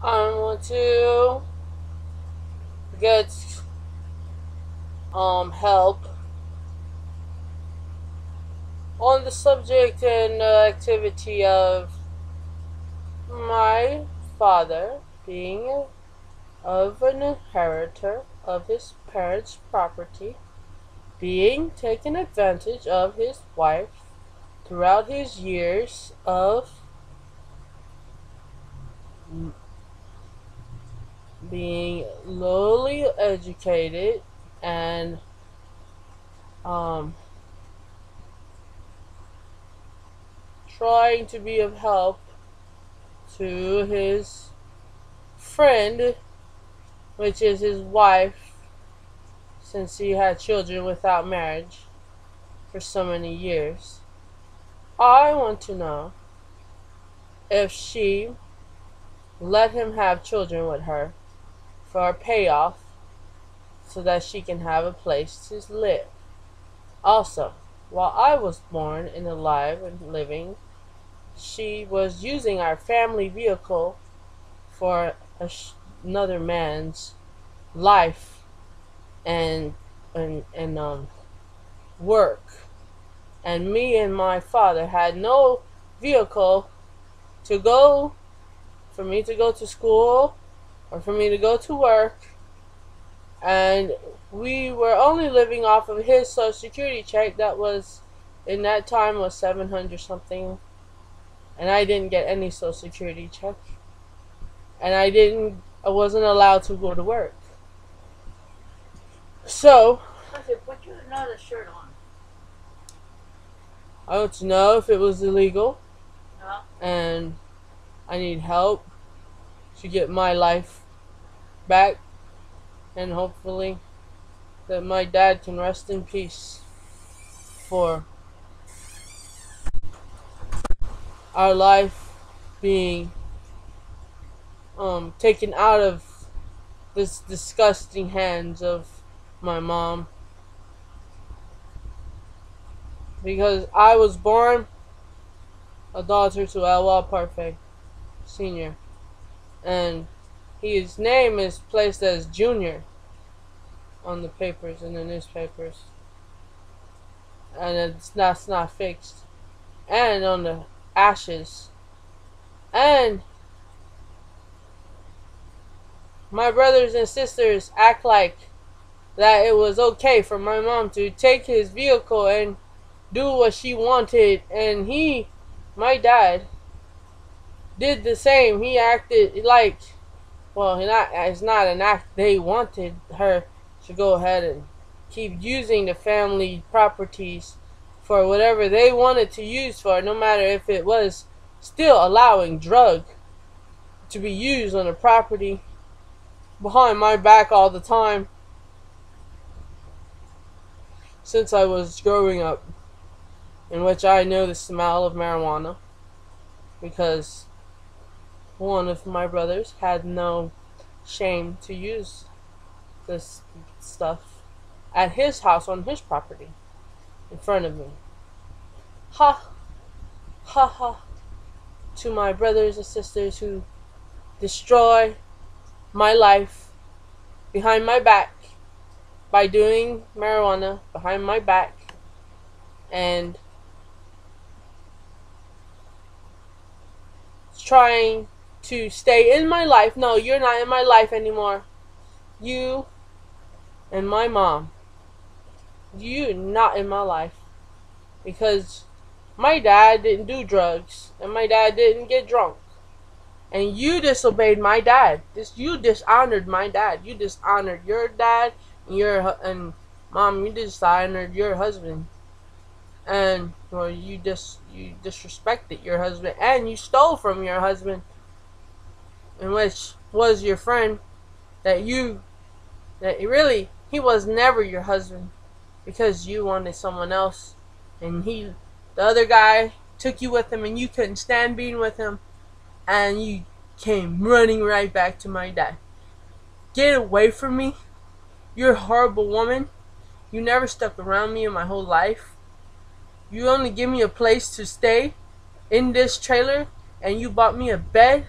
I want to get help on the subject and activity of my father being of an inheritor of his parents' property, being taken advantage of his wife throughout his years of being lowly educated and trying to be of help to his friend, which is his wife, since he had children without marriage for so many years. I want to know if she let him have children with her for a payoff so that she can have a place to live. Also, while I was born and alive and living, she was using our family vehicle for another man's life and work. And me and my father had no vehicle to go, for me to go to school or for me to go to work. And we were only living off of his Social Security check that was, in that time, was 700 something. And I didn't get any Social Security check. And I wasn't allowed to go to work. So, I said, put you another shirt on. I want to know if it was illegal. Uh-huh. And I need help to get my life back. And hopefully that my dad can rest in peace for our life being taken out of this disgusting hands of my mom, because I was born a daughter to Elwa Parfait Sr. and his name is placed as Junior on the papers, in the newspapers, and that's not fixed, and on the ashes. And my brothers and sisters act like that it was okay for my mom to take his vehicle and do what she wanted, and my dad, did the same. He acted like, well, it's not an act. They wanted her to go ahead and keep using the family properties for whatever they wanted to use for, no matter if it was still allowing drug to be used on the property behind my back all the time since I was growing up, in which I know the smell of marijuana because one of my brothers had no shame to use this stuff at his house on his property in front of me. Ha ha ha to my brothers and sisters who destroy my life behind my back by doing marijuana behind my back and trying to stay in my life. No, you're not in my life anymore. You and my mom, you're not in my life, because my dad didn't do drugs and my dad didn't get drunk. And you disobeyed my dad. You dishonored my dad. You dishonored your dad and mom. You dishonored your husband, and well, you disrespected your husband, and you stole from your husband, in which was your friend. That really he was never your husband, because you wanted someone else, and the other guy took you with him, and you couldn't stand being with him. And you came running right back to my dad. Get away from me. You're a horrible woman. You never stuck around me in my whole life. You only give me a place to stay in this trailer, and you bought me a bed,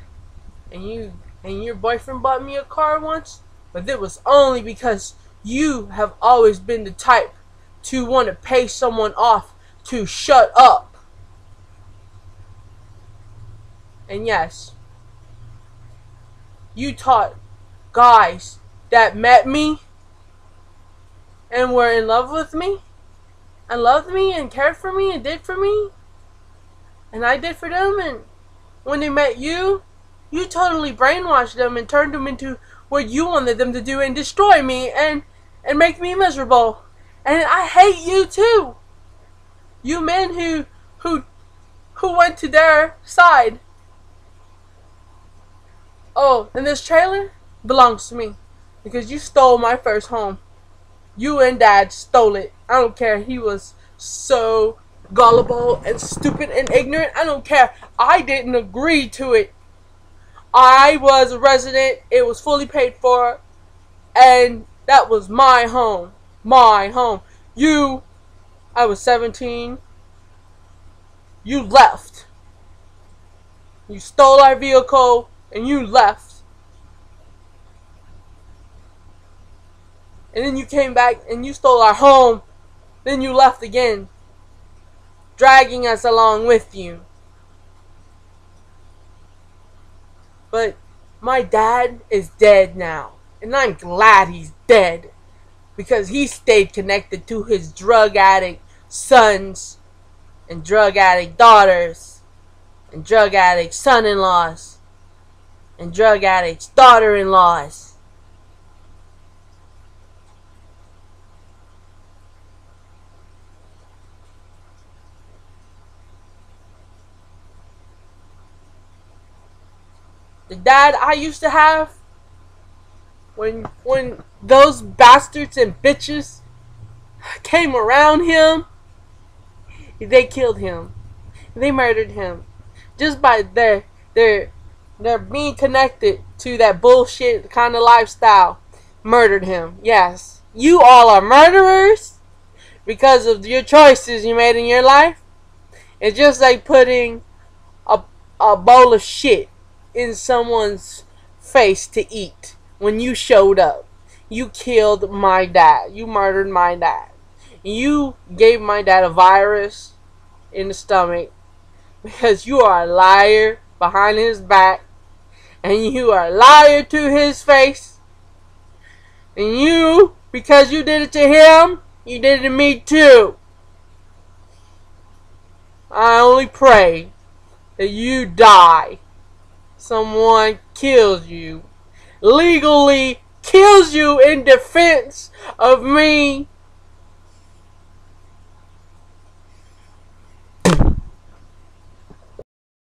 and you And your boyfriend bought me a car once, but it was only because you have always been the type to want to pay someone off to shut up. And yes, you taught guys that met me and were in love with me and loved me and cared for me and did for me, and I did for them, and when they met you, you totally brainwashed them and turned them into what you wanted them to do and destroy me and make me miserable. And I hate you too. You men who went to their side. Oh, and this trailer belongs to me because you stole my first home. You and Dad stole it. I don't care. He was so gullible and stupid and ignorant. I don't care. I didn't agree to it. I was a resident. It was fully paid for. And that was my home. My home. I was 17. You left. You stole our vehicle and you left. And then you came back and you stole our home. Then you left again, dragging us along with you. But my dad is dead now. And I'm glad he's dead. Because he stayed connected to his drug addict sons and drug addict daughters and drug addict son-in-laws and drug addicts daughter-in-laws. The dad I used to have, when those bastards and bitches came around him, they killed him. They murdered him. Just by their being connected to that bullshit kind of lifestyle. Murdered him. Yes. You all are murderers because of your choices you made in your life. It's just like putting a bowl of shit in someone's face to eat. When you showed up, you killed my dad. You murdered my dad. You gave my dad a virus in the stomach because you are a liar behind his back, and you are a liar to his face. And you, because you did it to him, you did it to me too. I only pray that you die. Someone kills you, legally kills you in defense of me